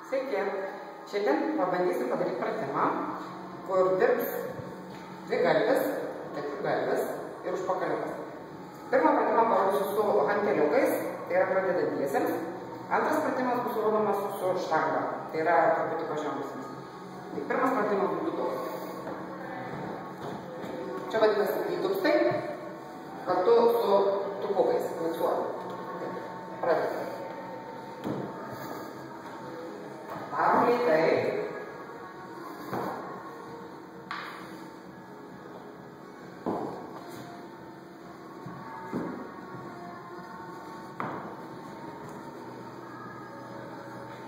Sveiki! Šiandien pabandysim padaryti pratimą, kur dirbs dvi galvis, galvis ir užpakaliukas. Pirmą pratimą parodysiu su hanteliukais, tai yra pradedantiesiems. Antras pratimas bus rodomas su štanga, tai yra truputį pažengusiems. Tai pirmas pratimas būtų toks. Čia vadinasi įtupstai, kartu su tupukais, miksuoti. Pradedame. Darom lėtai.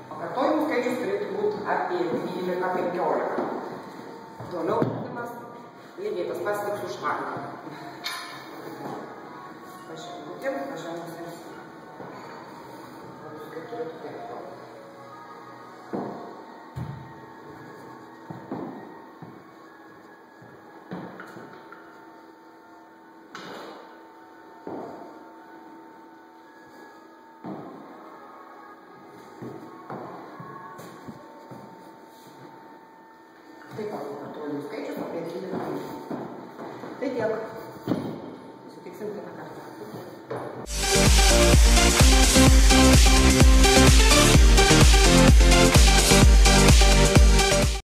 Pakartojimų skaičius turėtų būti apie 12-15. Toliau pratimas lygiai tas pats tik su štanga. Pažengusiems. Kaip turėtų taip. Taip pat pakartojimų skaičius apie 12. Tai tiek. Sutiksim kitą kartą.